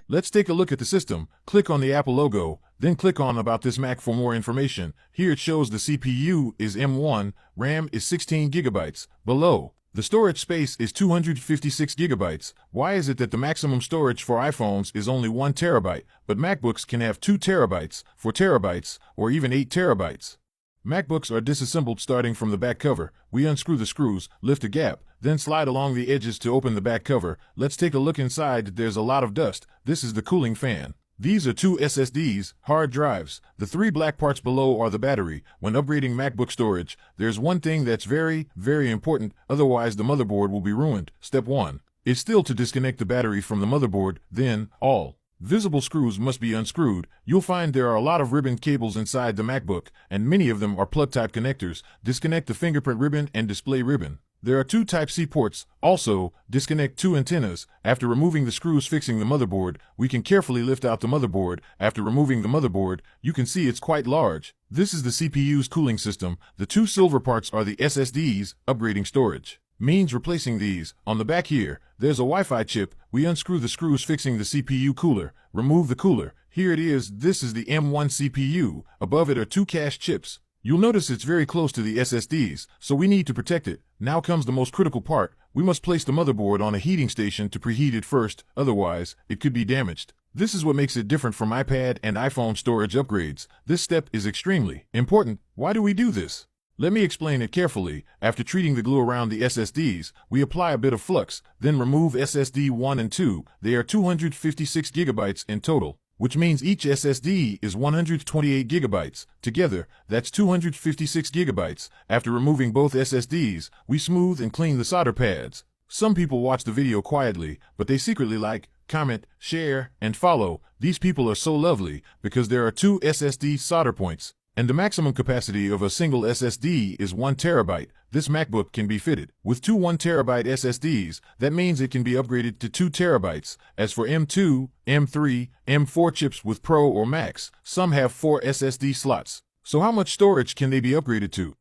Let's take a look at the system. Click on the Apple logo, then click on About this Mac for more information. Here it shows the CPU is M1, RAM is 16 gigabytes. Below, the storage space is 256 gigabytes. Why is it that the maximum storage for iPhones is only 1 terabyte, but MacBooks can have 2 terabytes, 4 terabytes, or even 8 terabytes? MacBooks are disassembled starting from the back cover. We unscrew the screws, lift a gap, then slide along the edges to open the back cover. Let's take a look inside. There's a lot of dust. This is the cooling fan. These are 2 SSDs, hard drives. The 3 black parts below are the battery. When upgrading MacBook storage, there's one thing that's very, very important, otherwise the motherboard will be ruined. Step 1 is still to disconnect the battery from the motherboard, then all visible screws must be unscrewed. You'll find there are a lot of ribbon cables inside the MacBook, and many of them are plug-type connectors. Disconnect the fingerprint ribbon and display ribbon. There are 2 Type-C ports. Also, disconnect 2 antennas. After removing the screws fixing the motherboard, we can carefully lift out the motherboard. After removing the motherboard, you can see it's quite large. This is the CPU's cooling system. The 2 silver parts are the SSDs. Upgrading storage means replacing these. On the back here, there's a Wi-Fi chip. We unscrew the screws fixing the CPU cooler. Remove the cooler. Here it is. This is the M1 CPU. Above it are 2 cache chips. You'll notice it's very close to the SSDs, so we need to protect it. Now comes the most critical part. We must place the motherboard on a heating station to preheat it first, otherwise, it could be damaged. This is what makes it different from iPad and iPhone storage upgrades. This step is extremely important. Why do we do this? Let me explain it carefully. After treating the glue around the SSDs, we apply a bit of flux, then remove SSD 1 and 2. They are 256 gigabytes in total, which means each SSD is 128 gigabytes. Together, that's 256 gigabytes. After removing both SSDs, we smooth and clean the solder pads. Some people watch the video quietly, but they secretly like, comment, share, and follow. These people are so lovely because there are 2 SSD solder points, and the maximum capacity of a single SSD is 1 terabyte. This MacBook can be fitted with 2 1 terabyte SSDs. That means it can be upgraded to 2 terabytes. As for M2, M3, M4 chips with Pro or Max, some have 4 SSD slots. So how much storage can they be upgraded to?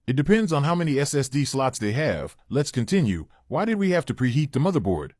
It depends on how many SSD slots they have. Let's continue. Why did we have to preheat the motherboard?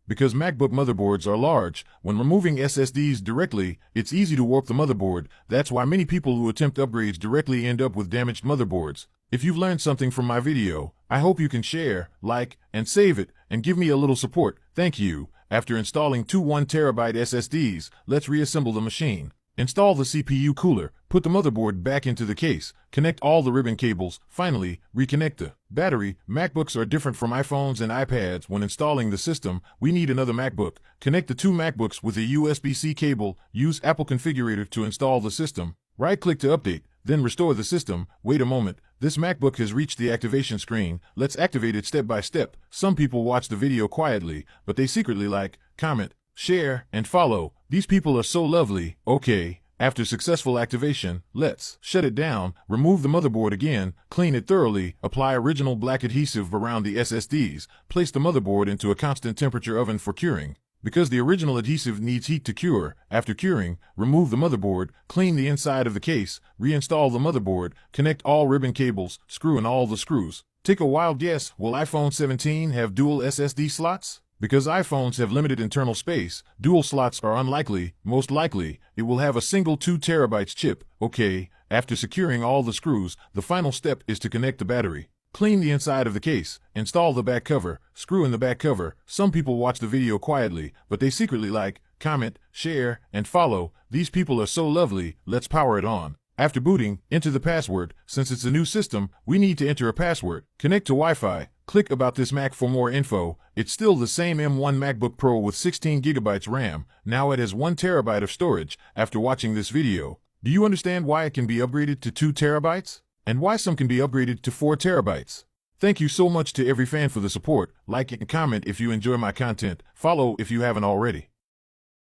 Because MacBook motherboards are large. When removing SSDs directly, it's easy to warp the motherboard. That's why many people who attempt upgrades directly end up with damaged motherboards. If you've learned something from my video, I hope you can share, like, and save it, and give me a little support. Thank you. After installing 2 1 terabyte SSDs, let's reassemble the machine. Install the CPU cooler, put the motherboard back into the case, connect all the ribbon cables, finally, reconnect the battery. MacBooks are different from iPhones and iPads. When installing the system, we need another MacBook. Connect the 2 MacBooks with a USB-C cable, use Apple Configurator to install the system. Right-click to update, then restore the system. Wait a moment, this MacBook has reached the activation screen. Let's activate it step by step. Some people watch the video quietly, but they secretly like, comment, share, and follow. These people are so lovely. Okay, after successful activation, let's shut it down, remove the motherboard again, clean it thoroughly, apply original black adhesive around the SSDs, place the motherboard into a constant temperature oven for curing. Because the original adhesive needs heat to cure. After curing, remove the motherboard, clean the inside of the case, reinstall the motherboard, connect all ribbon cables, screw in all the screws. Take a wild guess, will iPhone 17 have dual SSD slots? Because iPhones have limited internal space, dual slots are unlikely. Most likely, it will have a single 2 terabytes chip. Okay, after securing all the screws, the final step is to connect the battery. Clean the inside of the case, install the back cover, screw in the back cover. Some people watch the video quietly, but they secretly like, comment, share, and follow. These people are so lovely. Let's power it on. After booting, enter the password. Since it's a new system, we need to enter a password. Connect to Wi-Fi. Click About this Mac for more info. It's still the same M1 MacBook Pro with 16 gigabytes RAM. Now it has 1 terabyte of storage. After watching this video, do you understand why it can be upgraded to 2 terabytes? And why some can be upgraded to 4 terabytes? Thank you so much to every fan for the support. Like and comment if you enjoy my content. Follow if you haven't already.